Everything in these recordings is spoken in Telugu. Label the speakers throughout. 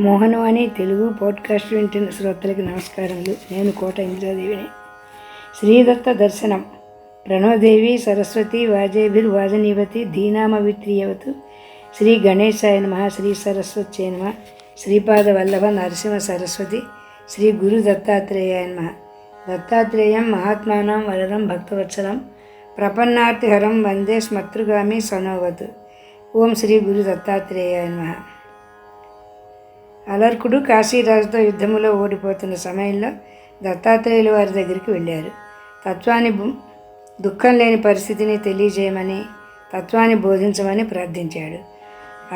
Speaker 1: మోహనవాణి తెలుగు పాడ్కాస్ట్ వింటున్న శ్రోతలకి నమస్కారములు. నేను కోట ఇంద్రాదేవిని. శ్రీదత్త దర్శనం. ప్రణోదేవి సరస్వతి వాజేభిర్వాజనీవతి ధీనామవిత్రియవతు. శ్రీ గణేశాయ నమః. శ్రీ సరస్వత్యై నమః. శ్రీపాద వల్లభ నరసింహ సరస్వతి. శ్రీ గురు దత్తాత్రేయాయ నమః. దత్తాత్రేయం మహాత్మానం వరదం భక్తవత్సలం ప్రపన్నార్తిహరం వందే స్మతృగామి సనోవతు. ఓం శ్రీ గురు దత్తాత్రేయాయ నమః. అలర్కుడు కాశీరాజుతో యుద్ధములో ఓడిపోతున్న సమయంలో దత్తాత్రేయుల వారి దగ్గరికి వెళ్ళారు. తత్వాన్ని దుఃఖం లేని పరిస్థితిని తెలియజేయమని, తత్వాన్ని బోధించమని ప్రార్థించాడు.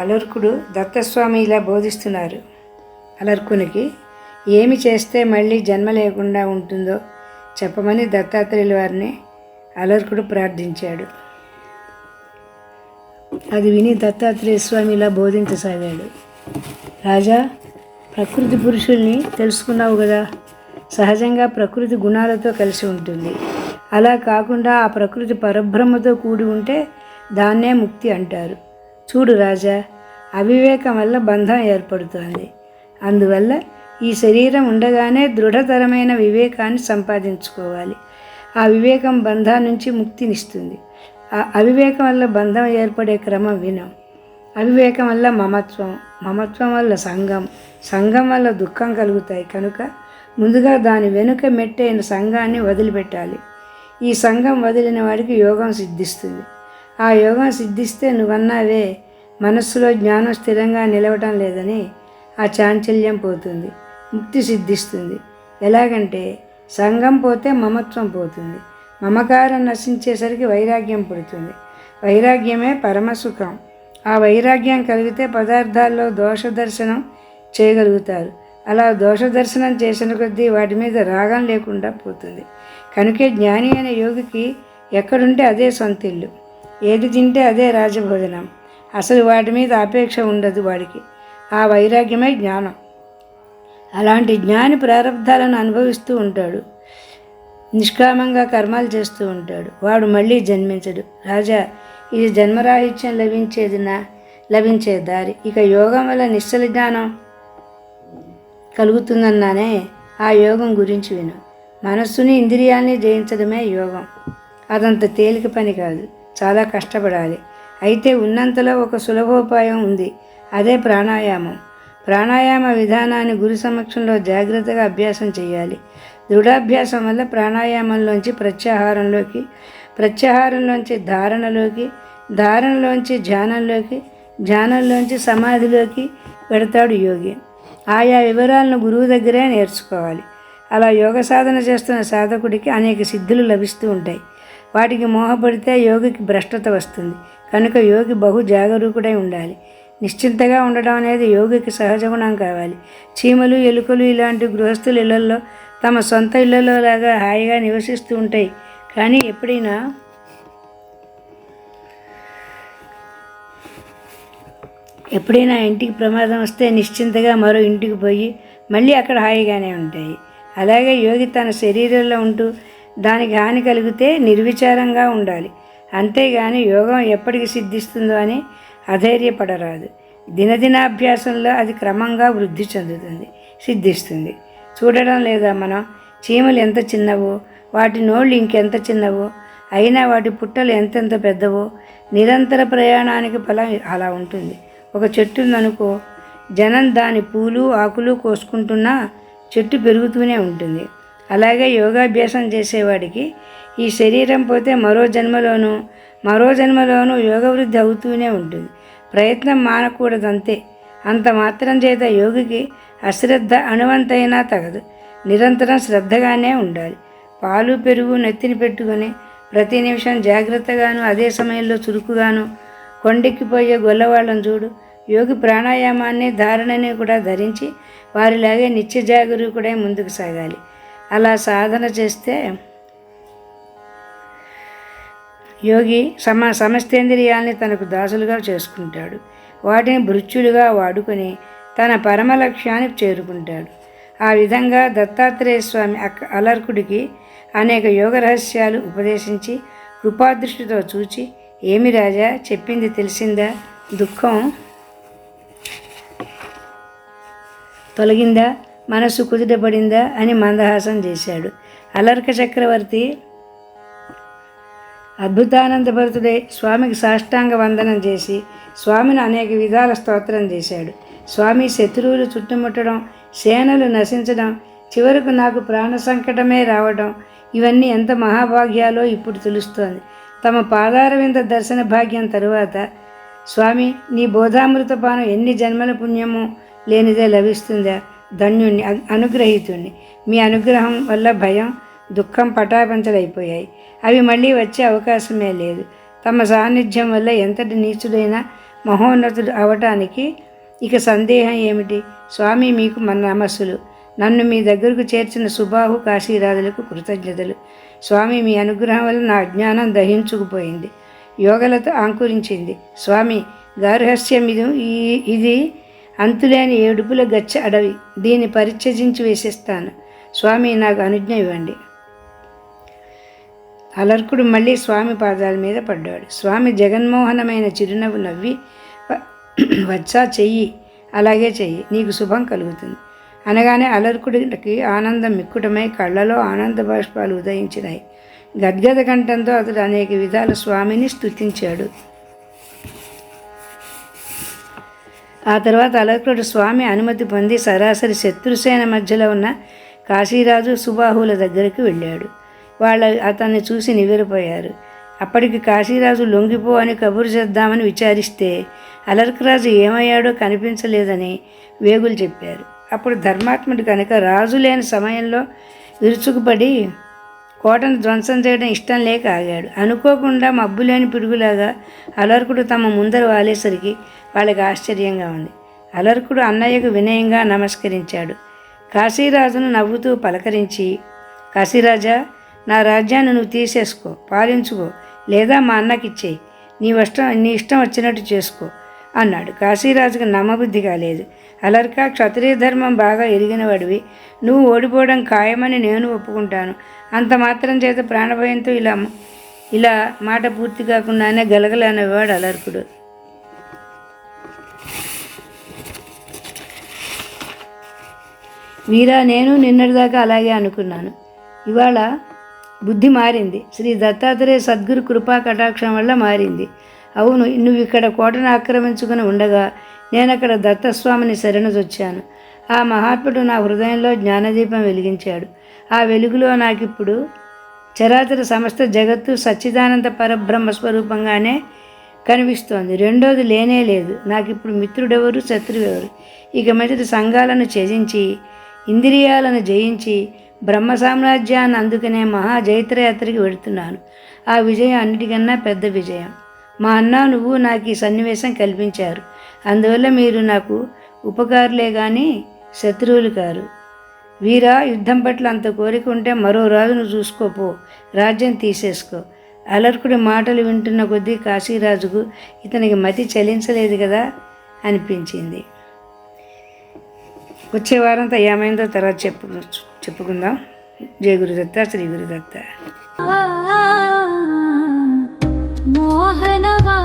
Speaker 1: అలర్కుడు దత్తస్వామి ఇలా బోధిస్తున్నారు. అలర్కునికి ఏమి చేస్తే మళ్ళీ జన్మ లేకుండా ఉంటుందో చెప్పమని దత్తాత్రేయుల వారిని అలర్కుడు ప్రార్థించాడు. అది విని దత్తాత్రేయ స్వామి ఇలా బోధించసాగాడు. రాజా, ప్రకృతి పురుషుల్ని తెలుసుకున్నావు కదా. సహజంగా ప్రకృతి గుణాలతో కలిసి ఉంటుంది. అలా కాకుండా ఆ ప్రకృతి పరబ్రహ్మతో కూడి ఉంటే దాన్నే ముక్తి అంటారు. చూడు రాజా, అవివేకం వల్ల బంధం ఏర్పడుతోంది. అందువల్ల ఈ శరీరం ఉండగానే దృఢతరమైన వివేకాన్ని సంపాదించుకోవాలి. ఆ వివేకం బంధం నుంచి ముక్తినిస్తుంది. ఆ అవివేకం వల్ల బంధం ఏర్పడే క్రమం వినం. అవివేకం వల్ల మమత్వం వల్ల సంఘం వల్ల దుఃఖం కలుగుతాయి. కనుక ముందుగా దాని వెనుక మెట్టైన సంఘాన్ని వదిలిపెట్టాలి. ఈ సంఘం వదిలిన వాడికి యోగం సిద్ధిస్తుంది. ఆ యోగం సిద్ధిస్తే నువ్వన్నావే మనస్సులో జ్ఞానం స్థిరంగా నిలవటం లేదని, ఆ చాంచల్యం పోతుంది, ముక్తి సిద్ధిస్తుంది. ఎలాగంటే సంఘం పోతే మమత్వం పోతుంది. మమకారం నశించేసరికి వైరాగ్యం పుడుతుంది. వైరాగ్యమే పరమసుఖం. ఆ వైరాగ్యం కలిగితే పదార్థాల్లో దోష దర్శనం చేయగలుగుతారు. అలా దోష దర్శనం చేసిన కొద్దీ వాటి మీద రాగం లేకుండా పోతుంది. కనుకే జ్ఞాని అయిన యోగికి ఎక్కడుంటే అదే సొంతిల్లు, ఏది తింటే అదే రాజభోజనం. అసలు వాటి మీద అపేక్ష ఉండదు వాడికి. ఆ వైరాగ్యమే జ్ఞానం. అలాంటి జ్ఞాని ప్రారబ్ధాలను అనుభవిస్తూ ఉంటాడు. నిష్కామంగా కర్మాలు చేస్తూ ఉంటాడు. వాడు మళ్ళీ జన్మించడు. రాజా, ఇది జన్మరాహిత్యం లభించే దారి. ఇక యోగం వల్ల నిశ్చల జ్ఞానం కలుగుతుందన్నానే, ఆ యోగం గురించి విను. మనస్సుని ఇంద్రియాల్ని జయించడమే యోగం. అదంత తేలిక పని కాదు, చాలా కష్టపడాలి. అయితే ఉన్నంతలో ఒక సులభోపాయం ఉంది. అదే ప్రాణాయామం. ప్రాణాయామ విధానాన్ని గురు సమక్షంలో జాగ్రత్తగా అభ్యాసం చేయాలి. దృఢాభ్యాసం వల్ల ప్రాణాయామంలోంచి ప్రత్యాహారంలోంచి ధారణలోంచి ధ్యానంలోంచి సమాధిలోకి పెడతాడు యోగి. ఆయా వివరాలను గురువు దగ్గరే నేర్చుకోవాలి. అలా యోగ సాధన చేస్తున్న సాధకుడికి అనేక సిద్ధులు లభిస్తూ ఉంటాయి. వాటికి మోహపడితే యోగికి భ్రష్టత వస్తుంది. కనుక యోగి బహు జాగరూకుడై ఉండాలి. నిశ్చింతగా ఉండడం అనేది యోగికి సహజ గుణం కావాలి. చీమలు, ఎలుకలు ఇలాంటి గృహస్థుల ఇళ్లలో తమ సొంత ఇళ్లలో లాగా హాయిగా నివసిస్తూ ఉంటాయి. కానీ ఎప్పుడైనా ఇంటికి ప్రమాదం వస్తే నిశ్చింతగా మరో ఇంటికి పోయి మళ్ళీ అక్కడ హాయిగానే ఉంటాయి. అలాగే యోగి తన శరీరంలో ఉంటూ దానికి హాని కలిగితే నిర్విచారంగా ఉండాలి. అంతేగాని యోగం ఎప్పటికి సిద్ధిస్తుందో అని అధైర్యపడరాదు. దినదినాభ్యాసంలో అది క్రమంగా వృద్ధి సిద్ధిస్తుంది. చూడడం లేదా మనం? చీమలు ఎంత చిన్నవో, వాటి నోళ్ళు ఇంకెంత చిన్నవో, అయినా వాటి పుట్టలు ఎంతెంత పెద్దవో. నిరంతర ప్రయాణానికి ఫలం అలా ఉంటుంది. ఒక చెట్టు ఉందనుకో, జనం దాని పూలు ఆకులు కోసుకుంటున్నా చెట్టు పెరుగుతూనే ఉంటుంది. అలాగే యోగాభ్యాసం చేసేవాడికి ఈ శరీరం పోతే మరో జన్మలోనూ యోగవృద్ధి అవుతూనే ఉంటుంది. ప్రయత్నం మానకూడదంతే. అంత మాత్రం చేత యోగికి అశ్రద్ధ అణువంతైనా తగదు. నిరంతరం శ్రద్ధగానే ఉండాలి. పాలు పెరుగు నెత్తిని పెట్టుకొని ప్రతి నిమిషం జాగ్రత్తగాను, అదే సమయంలో చురుకుగాను కొండెక్కిపోయే గొల్లవాళ్ళను చూడు. యోగి ప్రాణాయామాన్ని ధారణని కూడా ధరించి వారిలాగే నిత్య జాగరూకుడై ముందుకు సాగాలి. అలా సాధన చేస్తే యోగి సమస్తేంద్రియాల్ని తనకు దాసులుగా చేసుకుంటాడు. వాటిని భృత్యులుగా వాడుకొని తన పరమ లక్ష్యానికి చేరుకుంటాడు. ఆ విధంగా దత్తాత్రేయ స్వామి అలర్కుడికి అనేక యోగ రహస్యాలు ఉపదేశించి కృపాదృష్టితో చూచి, ఏమి రాజా, చెప్పింది తెలిసిందా? తొలగిందా, మనస్సు కుదుటపడిందా అని మందహాసం చేశాడు. అలర్క చక్రవర్తి అద్భుతానందభరితుడై స్వామికి సాష్టాంగ వందనం చేసి స్వామిని అనేక విధాల స్తోత్రం చేశాడు. స్వామి, శత్రువులు చుట్టుముట్టడం, సేనలు నశించడం, చివరకు నాకు ప్రాణ సంకటమే రావడం, ఇవన్నీ ఎంత మహాభాగ్యాలో ఇప్పుడు తెలుస్తోంది. తమ పాదారవింద దర్శన భాగ్యం తరువాత స్వామి, నీ బోధామృతపానం ఎన్ని జన్మల పుణ్యము లేనిదే లభిస్తుందా? ధన్యుణ్ణి, అనుగ్రహీతుణ్ణి. మీ అనుగ్రహం వల్ల భయం, దుఃఖం పటాపంచలైపోయాయి. అవి మళ్ళీ వచ్చే అవకాశమే లేదు. తమ సాన్నిధ్యం వల్ల ఎంతటి నీచుడైనా మహోన్నతుడు అవటానికి ఇక సందేహం ఏమిటి? స్వామి, మీకు మన నమస్సులు. నన్ను మీ దగ్గరకు చేర్చిన సుబాహు కాశీరాజులకు కృతజ్ఞతలు. స్వామి, మీ అనుగ్రహం వల్ల నా అజ్ఞానం దహించుకుపోయింది, యోగలతో అంకురించింది. స్వామి, గార్హస్యం ఇది అంతులేని ఏడుపుల గచ్చ అడవి. దీన్ని పరిత్యజించి వేసేస్తాను. స్వామి, నాకు అనుజ్ఞ ఇవ్వండి. అలర్కుడు మళ్ళీ స్వామి పాదాల మీద పడ్డాడు. స్వామి జగన్మోహనమైన చిరునవ్వు నవ్వి, వచ్చా, చెయ్యి, అలాగే చెయ్యి, నీకు శుభం కలుగుతుంది అనగానే అలర్కుడికి ఆనందం మిక్కుటమై కళ్ళలో ఆనంద బాష్పాలు ఉదయించినాయి. గద్గద కంఠంతో అతడు అనేక విధాల స్వామిని స్తుతించాడు. ఆ తర్వాత అలర్కుడు స్వామి అనుమతి పొంది సరాసరి శత్రుసేన మధ్యలో ఉన్న కాశీరాజు సుబాహుల దగ్గరికి వెళ్ళాడు. వాళ్ళు అతన్ని చూసి నివ్వెరపోయారు. అప్పటికి కాశీరాజు లొంగిపో అని కబురు చేద్దామని విచారిస్తే అలర్కరాజు ఏమయ్యాడో కనిపించలేదని వేగులు చెప్పారు. అప్పుడు ధర్మాత్ముడు కనుక రాజు లేని సమయంలో విరుచుకుపడి కోటను ధ్వంసం చేయడం ఇష్టం లేక ఆగాడు. అనుకోకుండా మబ్బులేని పిడుగులాగా అలర్కుడు తమ ముందర వాలేసరికి వాళ్ళకి ఆశ్చర్యంగా ఉంది. అలర్కుడు అన్నయ్యకు వినయంగా నమస్కరించాడు. కాశీరాజును నవ్వుతూ పలకరించి, కాశీరాజా, నా రాజ్యాన్ని నువ్వు తీసేసుకో, పాలించుకో, లేదా మా అన్నకిచ్చేయి. నీ ఇష్టం వచ్చినట్టు చేసుకో అన్నాడు. కాశీరాజుకు నమ్మబుద్ధి కాలేదు. అలర్క, క్షత్రియ ధర్మం బాగా ఎరిగినవాడివి, నువ్వు ఓడిపోవడం ఖాయమని నేను ఒప్పుకుంటాను. అంత మాత్రం చేత ప్రాణభయంతో ఇలా మాట పూర్తి కాకుండానే గలగలనేవాడు అలర్కుడు. వీరా, నేను నిన్నటిదాకా అలాగే అనుకున్నాను. ఇవాళ బుద్ధి మారింది. శ్రీ దత్తాత్రేయ సద్గురు కృపా కటాక్షం వల్ల మారింది. అవును, నువ్వు ఇక్కడ కోటను ఆక్రమించుకుని ఉండగా నేను అక్కడ దత్తస్వామిని శరణుజొచ్చాను. ఆ మహాత్ముడు నా హృదయంలో జ్ఞానదీపం వెలిగించాడు. ఆ వెలుగులో నాకిప్పుడు చరాచర సమస్త జగత్తు సచ్చిదానంద పరబ్రహ్మ స్వరూపంగానే కనిపిస్తోంది. రెండోది లేనే లేదు. నాకిప్పుడు మిత్రుడెవరు, శత్రువెవరు? ఇక మీదటి సంఘాలను త్యజించి, ఇంద్రియాలను జయించి బ్రహ్మ సామ్రాజ్యాన్ని అందుకునే మహా జైత్రయాత్రకి వెళుతున్నాను. ఆ విజయం అన్నిటికన్నా పెద్ద విజయం. మా అన్న, నువ్వు నాకు ఈ సన్నివేశం కల్పించారు. అందువల్ల మీరు నాకు ఉపకారులే కానీ శత్రువులు కారు. వీరా, యుద్ధం పట్ల అంత కోరిక ఉంటే మరో రాజును చూసుకోపో, రాజ్యం తీసేసుకో. అలర్కుడి మాటలు వింటున్న కొద్దీ కాశీరాజుకు ఇతనికి మతి చలించలేదు కదా అనిపించింది. వచ్చే వారంతో ఏమైందో తర్వాత చెప్పుకుందాం. జయ గురుదత్త, శ్రీ గురుదత్త. మోహనవా